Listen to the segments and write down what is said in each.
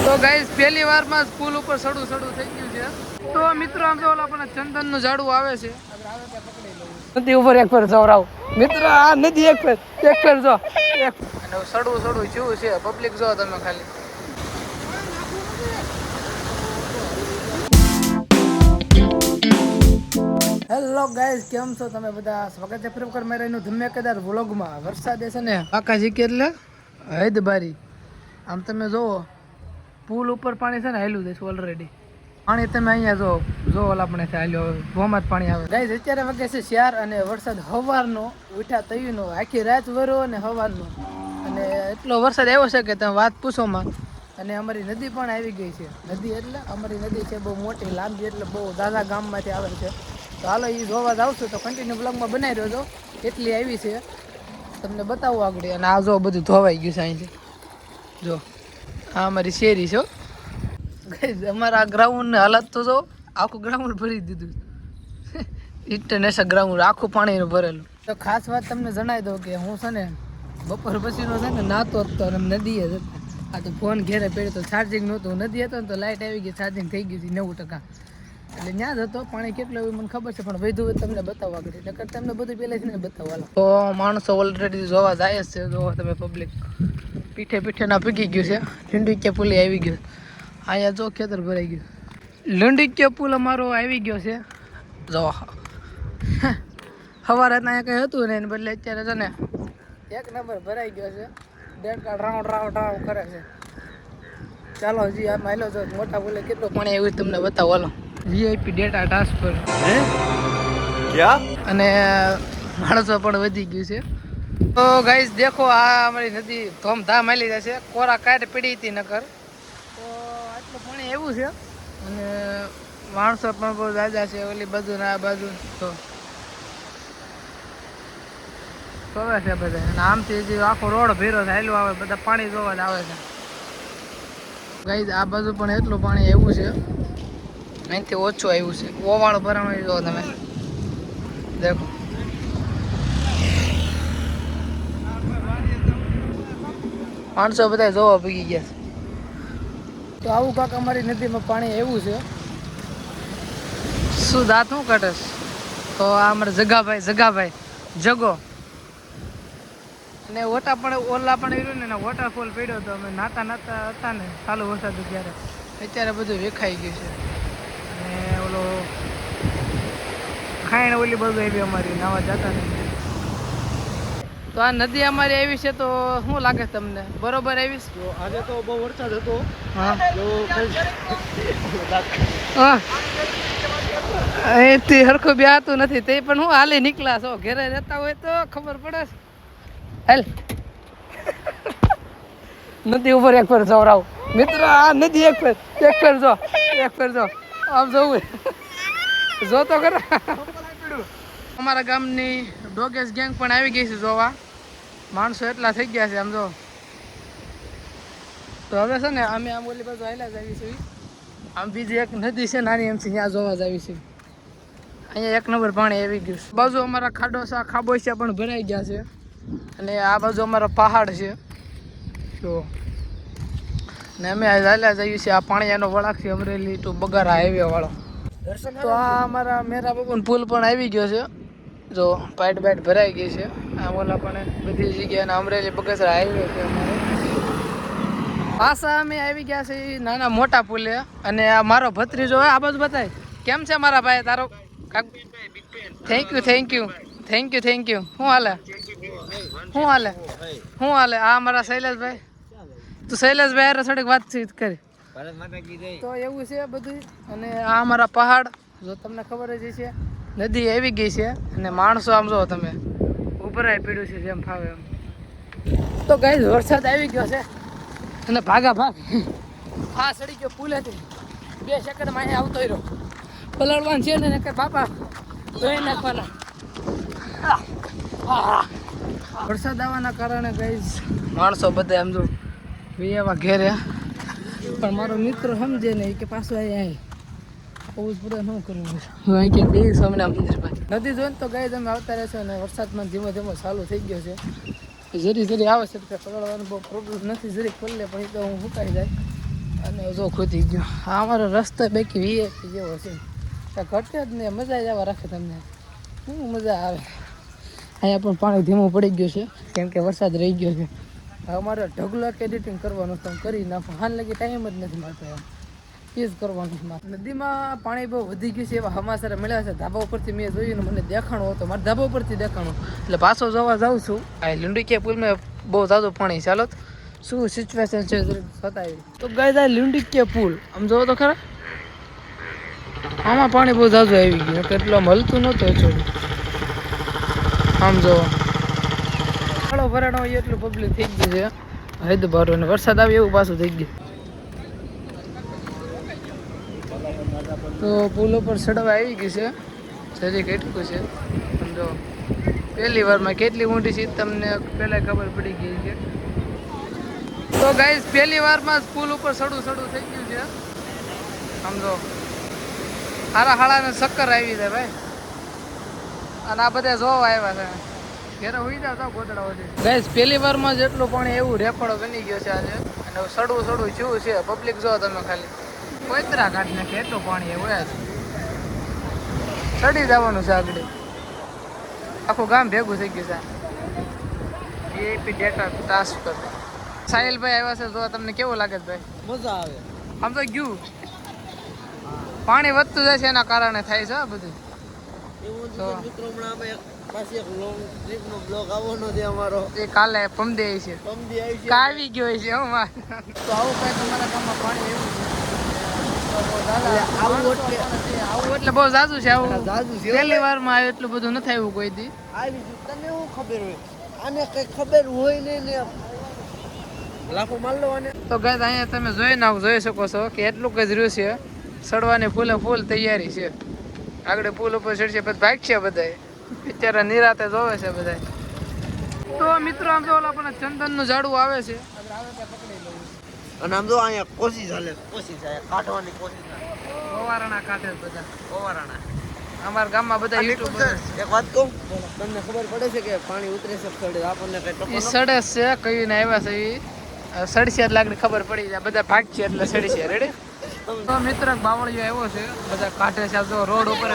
તો ગાઈસ પહેલી વારમાં જ પુલ ઉપર સડું થઈ ગયું છે. તો મિત્રો આમ તો ઓલા પણ ચંદનનું ઝાડું આવે છે. નદી ઉપર એક ફેર જવરાવ મિત્ર, આ નદી એક ફેર જો અને સડું જેવું છે. પબ્લિક જો તમે ખાલી. હેલો ગાઈસ, કેમ છો તમે બધા? સ્વાગત છે ફરી વખત મારા એનું ધમાકેદાર વ્લોગમાં. વરસાદ છે ને આકાજી કે એટલે હૈદ બારી. આમ તમે જોવો પુલ ઉપર પાણી છે ને હાલ્યું છે ઓલરેડી. પાણી તમે અહીંયા જો ઓલા પણ હાલ્યો ભોમાં જ પાણી આવે. ગાઈસ અત્યારે વાગે છે 4 અને વરસાદ હવારનો ઉઠ્યા તઈનો આખી રાત વરો અને હવારનો, અને એટલો વરસાદ આવ્યો છે કે તમે વાત પૂછોમાં. અને અમારી નદી પણ આવી ગઈ છે. નદી એટલે અમારી નદી છે બહુ મોટી લાંબી, એટલે બહુ દાદા ગામમાંથી આવે છે. તો હાલો એ જોવા જ આવશું તો કન્ટિન્યુ બ્લોગમાં બનાવી રહ્યો છો. એટલી આવી છે તમને બતાવું આગળ. અને આ જો બધું ધોવાઈ ગયું છે અહીંથી. જો આ અમારી શેરી છે. અમારા ગ્રાઉન્ડની હાલત તો જો, આખું ગ્રાઉન્ડ ભરી દીધું. ઇન્ટરનેશનલ ગ્રાઉન્ડ આખું પાણીનું ભરેલું. તો ખાસ વાત તમને જણાવી દઉં કે હું છે ને બપોર પછીનો છે ને નાતો હતો અને નદીએ જ હતો. આ તો ફોન ઘેરે પડ્યો તો ચાર્જિંગ નહોતું. નદી હતો ને તો લાઇટ આવી ગઈ, ચાર્જિંગ થઈ ગઈ હતી 90%. એટલે ત્યાં જ હતો. પાણી કેટલું એવું મને ખબર છે, પણ વધુ તમને બતાવવા ગઈ નકર તમને બધું પહેલાંથી ને બતાવવા. તો માણસો ઓલરેડી જોવા જાય જ છે. જોવા તમે પબ્લિક પીઠે ના પીગી ગયું છે. લીંડુકિયા પુલી આવી ગયું. અહીંયા જો ખેતર ભરાઈ ગયું. લીંડુકિયા પુલ અમારો આવી ગયો છે. જો સવારે અહીંયા કંઈ હતું ને એને બદલે અત્યારે છે ને 1 નંબર ભરાઈ ગયો છે. ડેડકા રાઉન્ડ કરે છે. ચાલો હજી આમ હાલો છો મોટા પુલે કેટલું પાણી આવ્યું તમને બતાવો. હાલો વીઆઈપી ડેટા ટ્રાન્સફર અને માણસો પણ વધી ગયું છે. તો ગાઈસ દેખો, આ અમારી નદી ધોમધામ હાલી જાય છે. કોરા કાંઠ પડી હતી નકર તો આટલું પાણી એવું છે. અને માણસો પણ બહુ જાજા છે. ઓલી બાજુ ને આ બાજુ તો જોવે છે બધા. અને આમથી જે આખો રોડ ભેરો હાલ્યો આવે, બધા પાણી જોવા જ આવે છે. ગાઈસ આ બાજુ પણ એટલું પાણી એવું છે, અહીંથી ઓછું આવ્યું છે. ઓવાળું ભરાણું જો તમે દેખો. માણસો બધા જોવા ભીગી ગયા છે. તો આવું કાંક અમારી નદીમાં પાણી આવ્યું છે. શું દાંત શું કાઢે? તો આ અમારા જગાભાઈ જગો અને ઓટા પણ ઓલા પણ આવ્યું ને વોટરફોલ પડ્યો હતો. અમે નાતા હતા ને ચાલુ વરસાદ ત્યારે. અત્યારે બધું વેખાઈ ગયું છે. અને ઓલો ખાઈણ ઓલી બધું આવી અમારી નાવા જતા નહીં. તો આ નદી અમારી આવી છે. તો શું લાગે તમને? બરોબર આવીશ? આજે તો બહુ વરસાદ હતો. હા એથી હરખું બેહાતું નથી. તે પણ હું હાલી નીકળ્યા છો. ઘેરે રહેતા હોય તો ખબર પડે. હેલ નદી ઉપર એક ફેર જવરાવ મિત્ર, આ નદી એક ફેર જો આમ જવું જો તો ખરા. અમારા ગામની ડોગેસ ગેંગ પણ આવી ગઈ છે જોવા. માણસો એટલા થઈ ગયા છે આમ જો. તો હવે છે ને અમે આમ ઓલી બાજુ હાલ્યા જ આવી છે. આમ બીજી એક નદી છે નાની એમ છે, ત્યાં જોવા જ આવી છે. અહીંયા 1 નંબર પાણી આવી ગયું છે. બાજુ અમારા ખાબોચિયા પણ ભરાઈ ગયા છે. અને આ બાજુ અમારો પહાડ છે તો. ને અમે હાલ્યા જઈએ છીએ. આ પાણીયાનો વળાંક છે અમરેલી ટુ બગારા હાઈવે વાળો. તો આ અમારા મેરા બાબુનો પુલ પણ આવી ગયો છે. જો પાઇટ ભરાઈ ગઈ છે. આ ઓલા પણ બધી જગ્યાએ અમરેલી બગસરા હાઈવે છે અમારે. પાછા અમે આવી ગયા છે નાના મોટા પુલે. અને આ મારો ભત્રીજો આ બાજુ બતાય કેમ છે મારા ભાઈ તારો? Thank you. શું હાલે? આ મારા શૈલેષભાઈ. તો શૈલેષભાઈ યાર થોડીક વાતચીત કરી. તો એવું છે બધું. અને આ અમારા પહાડ જો તમને ખબર જ છે. નદી આવી ગઈ છે અને માણસો આમ જો તમે ઉભરાઈ પીડ્યું છે જેમ ફાવે એમ. તો ગાઈસ વરસાદ આવી ગયો છે અને ભાગ હા સડી ગયો પુલેથી. 2 સેકન્ડમાં અહીંયા આવતો રહ્યો. પલળવાનું છે ને કે બાપા ધોઈ નાખવાના. વરસાદ આવવાના કારણે ગાઈસ માણસો બધા આમ જો વિયાવા ઘેરે. પણ મારો મિત્ર સમજે નહીં કે પાછું અહીંયા આવું જ બધા ન કરવું. અહીં કે બે સ્વામિનારાયણ મંદિર પાસે નદી જોઈને તો ગાઈસ અમે આવતા રહેશે. અને વરસાદમાં ધીમો ચાલુ થઈ ગયો છે. જરી આવે છે તો પલળવાનો બહુ પ્રોબ્લેમ નથી. જરી ખોલે પણ એ તો હું સુકાઈ જાય. અને જો ખોટી ગયો. આ અમારો રસ્તો બાકી વીઆઈપી જેવો છે. ઘટે જ ને મજા જ આવવા રાખે તમને. શું મજા આવે. અહીંયા પણ પાણી ધીમું પડી ગયું છે કેમ કે વરસાદ રહી ગયો છે. હવે અમારે ઢગલો એડિટિંગ કરવાનું તો કરી નાખો. હાલ લગી ટાઈમ જ નથી મળતો. એ જ કરવાનું છે. નદીમાં પાણી બહુ વધી ગયું છે એવા સમાચાર મળ્યા છે. ધાબા ઉપરથી મેં જોયું ને મને દેખાણો હતો. મારે ધાબા ઉપરથી દેખાણું એટલે પાછો જોવા જાઉં છું. આ લીંડીકિયા પુલમાં બહુ તાજું પાણી. ચાલો શું સિચ્યુએશન છે બતાવી. તો ગાય આ લીંડીકિયા પુલ આમ જોવો તો ખરા. આમાં પાણી બહુ તાજું આવી ગયું. કેટલો મળતું નહોતું થોડું. આમ જોવો ખાડો ભરાણો હોય એટલું પબ્લિક થઈ ગયું છે. હદ ભરો ને વરસાદ આવે એવું પાછું થઈ ગયું. તો પુલ ઉપર ચડવા આવી ગયું છે. જરી કેટલું છે સમજો. પહેલી વારમાં કેટલી ઊંડી છે તમને પહેલાં ખબર પડી ગઈ છે. તો ગાઈસ પહેલી વારમાં પુલ ઉપર સડું થઈ ગયું છે સમજો. હારા હાડાને ચક્કર આવી જાય ભાઈ. અને આ બધા જોવા આવ્યા છે. ઘેરે હોઈ જાવ ગોદડાઓથી. ગાઈસ પહેલી વારમાં જ એટલું પાણી એવું રેકોર્ડો બની ગયો છે આજે. અને સડું થયું છે. પબ્લિક જો તમે ખાલી કોઈતરા કાઢ નાખે એટલું પાણી એવું છે. ચડી જવાનું છે આગળ. આખું ગામ ભેગું થઈ ગયું છે. AP data transfer. સાહિલભાઈ આવ્યા છે જો તમને કેવું લાગે છે ભાઈ? મજા આવે. આમ તો ગયું પાણી વધતું જાય છે એના કારણે થાય છે આ બધું. એ કાલે પમદે છે આવી ગયો છે. તો આવું કઈ તમારા ગામમાં પાણી એવું છે? આવું એટલે બહુ જાજુ છે. આવું પહેલી વારમાં આવ્યું એટલું બધું નથી આવ્યું કોઈ દી. તને એવું ખબર હોય આને કઈ ખબર હોય ને લાખો માલ લો. તો ગાઈસ અહીંયા તમે જોઈ શકો છો કે એટલું જ રહ્યું છે. સડવાની ફૂલ તૈયારી છે. આગળ પુલ ઉપર ચડશે પછી ભાગ છે બધા. અત્યારે નિરાતે જોવે છે બધા. તો મિત્રો આમ તો ઓલા પણ ચંદનનું ઝાડવું આવે છે. અને આમ જો અહીંયા કોશિશ હાલે. કાઢવાની કોશિશ ઓવારણા કાઢે બધા. ઓવારણા અમારા ગામમાં બધા યુટ્યુબર. એક વાત કહું તમને ખબર પડે છે કે પાણી ઉતરે છે સડે આપણને કઈ સડે છે કઈને આવ્યા છે એ સડશે એટલે આગળ ખબર પડી જાય. બધા ભાગ છે એટલે સડશે. રેડી. તો મિત્ર બાવળિયો આવ્યો છે. બધા કાઢે છે. જો રોડ ઉપર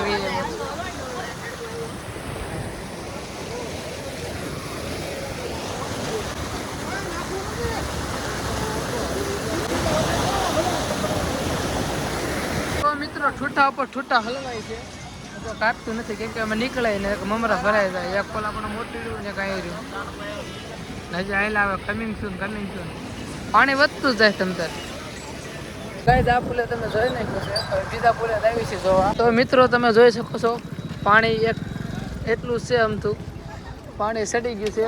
તો મિત્રો ઠૂઠા ઉપર ઠૂઠા હલવાય છે. તો કાપતું નથી કેમ કે અમે નીકળાય ને મમરા ભરાય જાય. એક પોલા પણ મોટી રહ્યું ને કાંઈ રહ્યું હજી હાલ આવે. કમિંગ સૂન. પાણી વધતું જાય તમ તાર. ગાઈસ આ પુલે તમે જોઈ નાખ્યું છે. હવે બીજા પુલે આવી છે જોવા. તો મિત્રો તમે જોઈ શકો છો પાણી એટલું છે. આમતું પાણી સડી ગયું છે.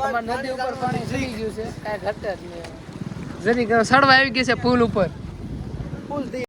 અમારી નદી ઉપર પાણી સડી ગયું છે. કાંઈ ઘટે જ નહીં. જરી સડવા આવી ગઈ છે પુલ ઉપર.